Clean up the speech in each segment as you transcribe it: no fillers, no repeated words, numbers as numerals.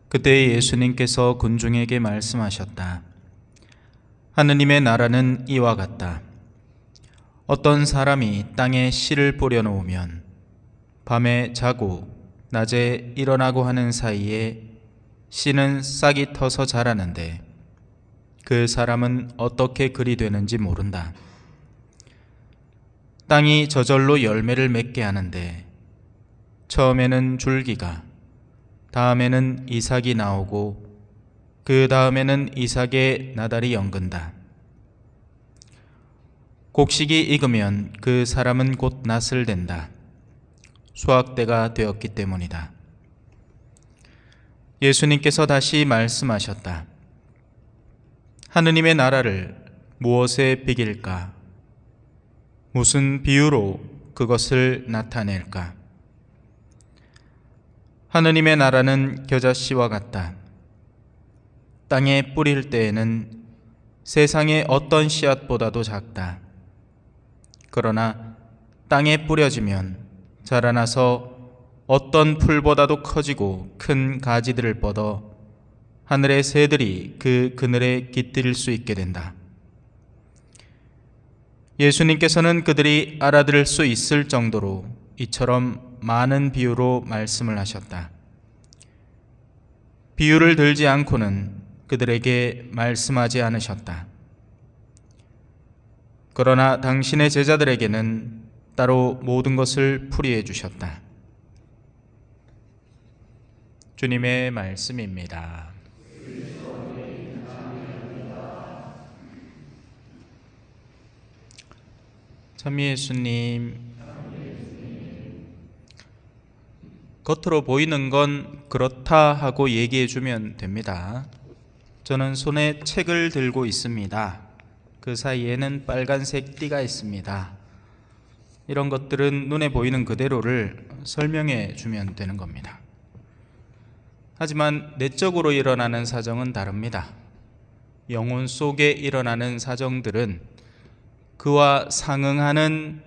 그때 예수님께서 군중에게 말씀하셨다. 하느님의 나라는 이와 같다. 어떤 사람이 땅에 씨를 뿌려 놓으면 밤에 자고 낮에 일어나고 하는 사이에 씨는 싹이 터서 자라는데 그 사람은 어떻게 그리 되는지 모른다. 땅이 저절로 열매를 맺게 하는데 처음에는 줄기가, 다음에는 이삭이 나오고 그 다음에는 이삭의 나달이 연근다. 곡식이 익으면 그 사람은 곧 낫을 된다. 수확때가 되었기 때문이다. 예수님께서 다시 말씀하셨다. 하느님의 나라를 무엇에 비길까? 무슨 비유로 그것을 나타낼까? 하느님의 나라는 겨자씨와 같다. 땅에 뿌릴 때에는 세상의 어떤 씨앗보다도 작다. 그러나 땅에 뿌려지면 자라나서 어떤 풀보다도 커지고 큰 가지들을 뻗어 하늘의 새들이 그 그늘에 깃들일 수 있게 된다. 예수님께서는 그들이 알아들을 수 있을 정도로 이처럼 많은 비유로 말씀을 하셨다. 비유를 들지 않고는 그들에게 말씀하지 않으셨다. 그러나 당신의 제자들에게는 따로 모든 것을 풀이해 주셨다. 주님의 말씀입니다. 참 예수님, 겉으로 보이는 건 그렇다 하고 얘기해 주면 됩니다. 저는 손에 책을 들고 있습니다. 그 사이에는 빨간색 띠가 있습니다. 이런 것들은 눈에 보이는 그대로를 설명해 주면 되는 겁니다. 하지만 내적으로 일어나는 사정은 다릅니다. 영혼 속에 일어나는 사정들은 그와 상응하는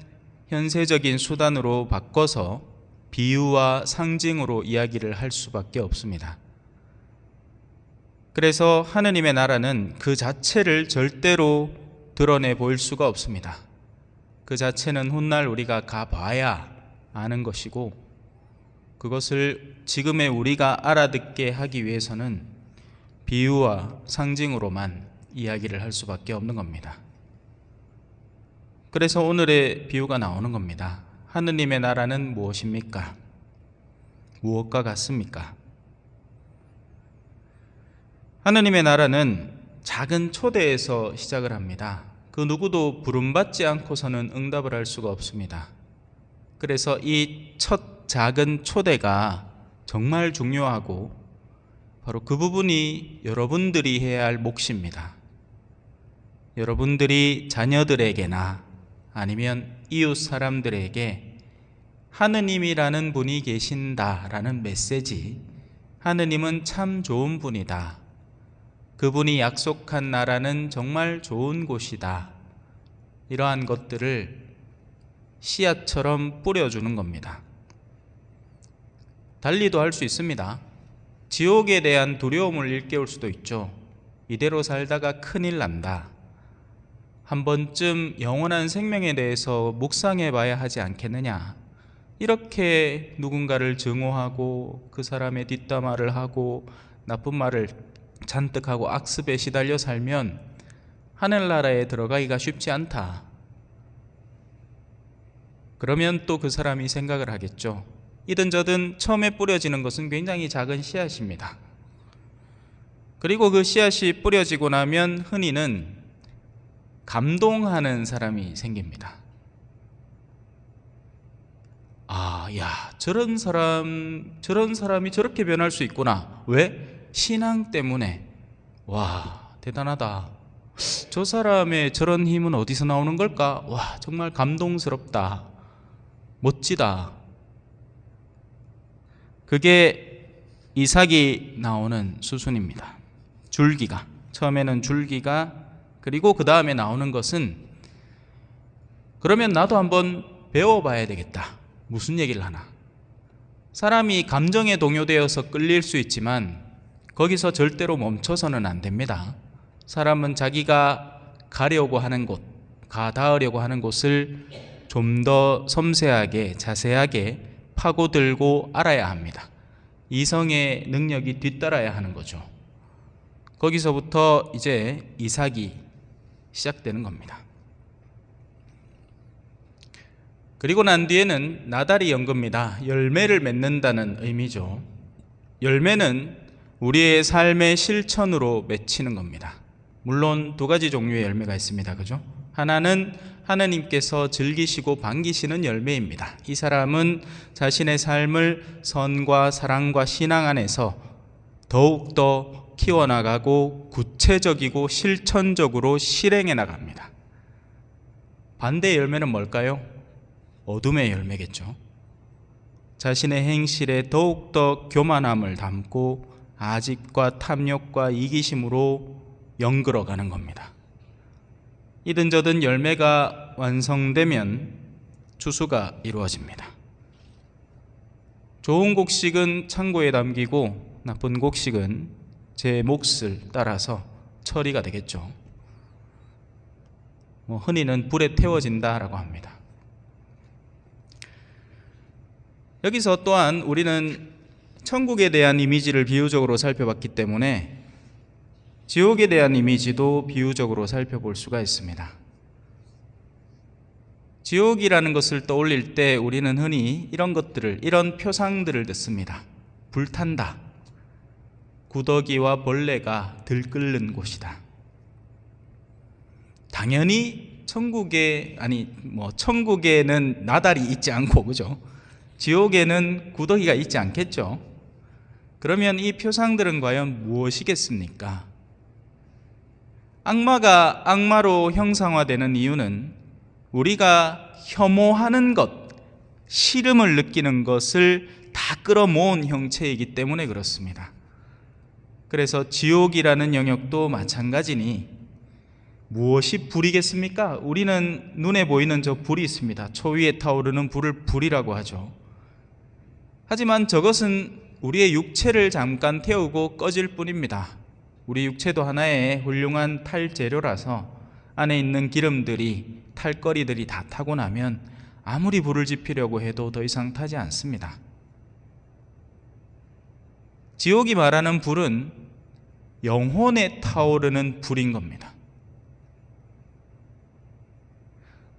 현세적인 수단으로 바꿔서 비유와 상징으로 이야기를 할 수밖에 없습니다. 그래서 하느님의 나라는 그 자체를 절대로 드러내 보일 수가 없습니다. 그 자체는 훗날 우리가 가봐야 아는 것이고, 그것을 지금의 우리가 알아듣게 하기 위해서는 비유와 상징으로만 이야기를 할 수밖에 없는 겁니다. 그래서 오늘의 비유가 나오는 겁니다. 하느님의 나라는 무엇입니까? 무엇과 같습니까? 하느님의 나라는 작은 초대에서 시작을 합니다. 그 누구도 부름받지 않고서는 응답을 할 수가 없습니다. 그래서 이 첫 작은 초대가 정말 중요하고 바로 그 부분이 여러분들이 해야 할 몫입니다. 여러분들이 자녀들에게나 아니면 이웃 사람들에게 하느님이라는 분이 계신다라는 메시지, 하느님은 참 좋은 분이다, 그분이 약속한 나라는 정말 좋은 곳이다, 이러한 것들을 씨앗처럼 뿌려주는 겁니다. 달리도 할 수 있습니다. 지옥에 대한 두려움을 일깨울 수도 있죠. 이대로 살다가 큰일 난다, 한 번쯤 영원한 생명에 대해서 묵상해 봐야 하지 않겠느냐, 이렇게 누군가를 증오하고 그 사람의 뒷담화를 하고 나쁜 말을 잔뜩 하고 악습에 시달려 살면 하늘나라에 들어가기가 쉽지 않다. 그러면 또 그 사람이 생각을 하겠죠. 이든 저든 처음에 뿌려지는 것은 굉장히 작은 씨앗입니다. 그리고 그 씨앗이 뿌려지고 나면 흔히는 감동하는 사람이 생깁니다. 아, 야, 저런 사람이 저렇게 변할 수 있구나. 왜? 신앙 때문에. 와, 대단하다. 저 사람의 저런 힘은 어디서 나오는 걸까? 와, 정말 감동스럽다. 멋지다. 그게 이삭이 나오는 수순입니다. 줄기가, 처음에는 줄기가, 그리고 그 다음에 나오는 것은 그러면 나도 한번 배워봐야 되겠다. 무슨 얘기를 하나? 사람이 감정에 동요되어서 끌릴 수 있지만 거기서 절대로 멈춰서는 안 됩니다. 사람은 자기가 가려고 하는 곳, 닿으려고 하는 곳을 좀 더 섬세하게, 자세하게 파고들고 알아야 합니다. 이성의 능력이 뒤따라야 하는 거죠. 거기서부터 이제 이삭이 시작되는 겁니다. 그리고 난 뒤에는 나달이 연급니다. 열매를 맺는다는 의미죠. 열매는 우리의 삶의 실천으로 맺히는 겁니다. 물론 두 가지 종류의 열매가 있습니다. 그죠? 하나는 하나님께서 즐기시고 반기시는 열매입니다. 이 사람은 자신의 삶을 선과 사랑과 신앙 안에서 더욱더 키워나가고 구체적이고 실천적으로 실행해 나갑니다. 반대의 열매는 뭘까요? 어둠의 열매겠죠. 자신의 행실에 더욱더 교만함을 담고 아집과 탐욕과 이기심으로 연그러가는 겁니다. 이든저든 열매가 완성되면 추수가 이루어집니다. 좋은 곡식은 창고에 담기고 나쁜 곡식은 제 몫을 따라서 처리가 되겠죠. 흔히는 불에 태워진다라고 합니다. 여기서 또한 우리는 천국에 대한 이미지를 비유적으로 살펴봤기 때문에 지옥에 대한 이미지도 비유적으로 살펴볼 수가 있습니다. 지옥이라는 것을 떠올릴 때 우리는 흔히 이런 표상들을 듣습니다. 불탄다. 구더기와 벌레가 들끓는 곳이다. 당연히 천국에는 나달이 있지 않고, 그죠? 지옥에는 구더기가 있지 않겠죠? 그러면 이 표상들은 과연 무엇이겠습니까? 악마가 악마로 형상화되는 이유는 우리가 혐오하는 것, 싫음을 느끼는 것을 다 끌어모은 형체이기 때문에 그렇습니다. 그래서 지옥이라는 영역도 마찬가지니 무엇이 불이겠습니까? 우리는 눈에 보이는 저 불이 있습니다. 초위에 타오르는 불을 불이라고 하죠. 하지만 저것은 우리의 육체를 잠깐 태우고 꺼질 뿐입니다. 우리 육체도 하나의 훌륭한 탈재료라서 안에 있는 기름들이, 탈거리들이 다 타고 나면 아무리 불을 지피려고 해도 더 이상 타지 않습니다. 지옥이 말하는 불은 영혼에 타오르는 불인 겁니다.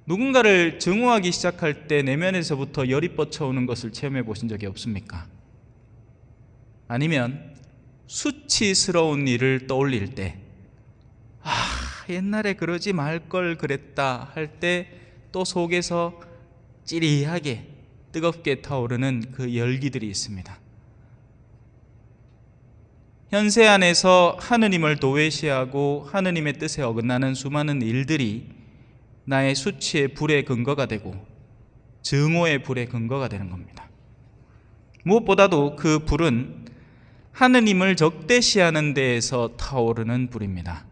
누군가를 증오하기 시작할 때 내면에서부터 열이 뻗쳐오는 것을 체험해 보신 적이 없습니까? 아니면 수치스러운 일을 떠올릴 때, 옛날에 그러지 말 걸 그랬다 할 때 또 속에서 찌리하게 뜨겁게 타오르는 그 열기들이 있습니다. 현세 안에서 하느님을 도외시하고 하느님의 뜻에 어긋나는 수많은 일들이 나의 수치의 불의 근거가 되고 증오의 불의 근거가 되는 겁니다. 무엇보다도 그 불은 하느님을 적대시하는 데에서 타오르는 불입니다.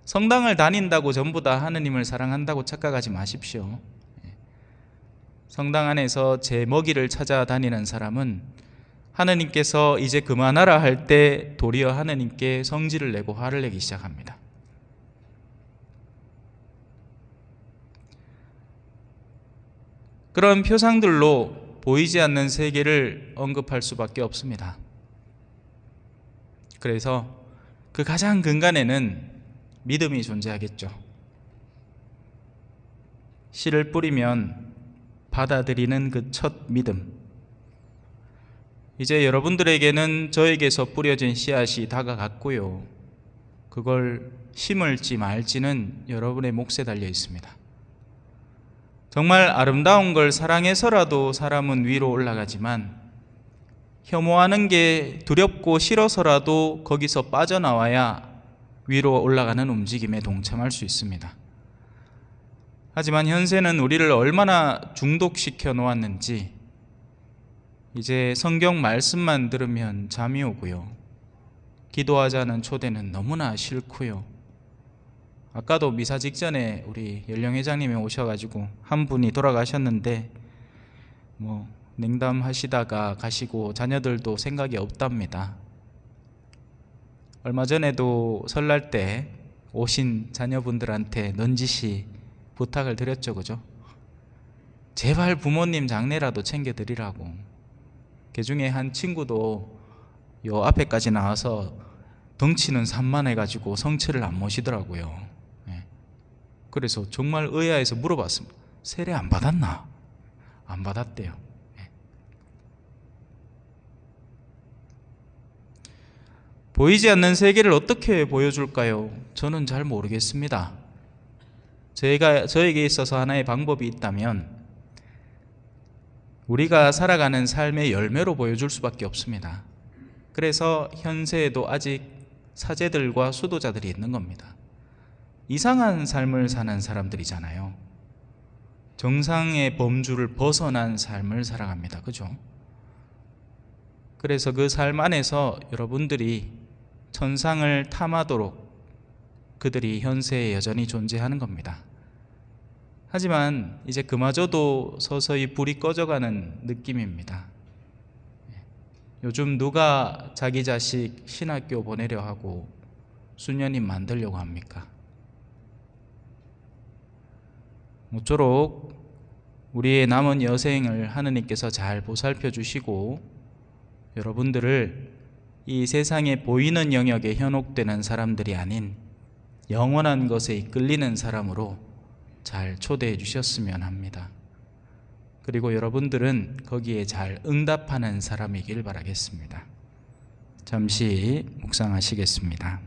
성당을 다닌다고 전부 다 하느님을 사랑한다고 착각하지 마십시오. 성당 안에서 제 먹이를 찾아다니는 사람은 하느님께서 이제 그만하라 할 때 도리어 하느님께 성질을 내고 화를 내기 시작합니다. 그런 표상들로 보이지 않는 세계를 언급할 수밖에 없습니다. 그래서 그 가장 근간에는 믿음이 존재하겠죠. 씨를 뿌리면 받아들이는 그 첫 믿음. 이제 여러분들에게는 저에게서 뿌려진 씨앗이 다가갔고요. 그걸 심을지 말지는 여러분의 몫에 달려 있습니다. 정말 아름다운 걸 사랑해서라도 사람은 위로 올라가지만 혐오하는 게 두렵고 싫어서라도 거기서 빠져나와야 위로 올라가는 움직임에 동참할 수 있습니다. 하지만 현세는 우리를 얼마나 중독시켜 놓았는지 이제 성경 말씀만 들으면 잠이 오고요. 기도하자는 초대는 너무나 싫고요. 아까도 미사 직전에 우리 연령회장님이 오셔가지고 한 분이 돌아가셨는데 냉담하시다가 가시고 자녀들도 생각이 없답니다. 얼마 전에도 설날 때 오신 자녀분들한테 넌지시 부탁을 드렸죠, 그죠? 제발 부모님 장례라도 챙겨드리라고. 그 중에 한 친구도 요 앞에까지 나와서 덩치는 산만해가지고 성체를 안 모시더라고요. 예. 그래서 정말 의아해서 물어봤습니다. 세례 안 받았나? 안 받았대요. 예. 보이지 않는 세계를 어떻게 보여줄까요? 저는 잘 모르겠습니다. 저에게 있어서 하나의 방법이 있다면 우리가 살아가는 삶의 열매로 보여줄 수밖에 없습니다. 그래서 현세에도 아직 사제들과 수도자들이 있는 겁니다. 이상한 삶을 사는 사람들이잖아요. 정상의 범주를 벗어난 삶을 살아갑니다. 그죠? 그래서 그 삶 안에서 여러분들이 천상을 탐하도록 그들이 현세에 여전히 존재하는 겁니다. 하지만 이제 그마저도 서서히 불이 꺼져가는 느낌입니다. 요즘 누가 자기 자식 신학교 보내려 하고 수녀님 만들려고 합니까? 모쪼록 우리의 남은 여생을 하느님께서 잘 보살펴 주시고 여러분들을 이 세상에 보이는 영역에 현혹되는 사람들이 아닌 영원한 것에 이끌리는 사람으로 잘 초대해 주셨으면 합니다. 그리고 여러분들은 거기에 잘 응답하는 사람이길 바라겠습니다. 잠시 묵상하시겠습니다.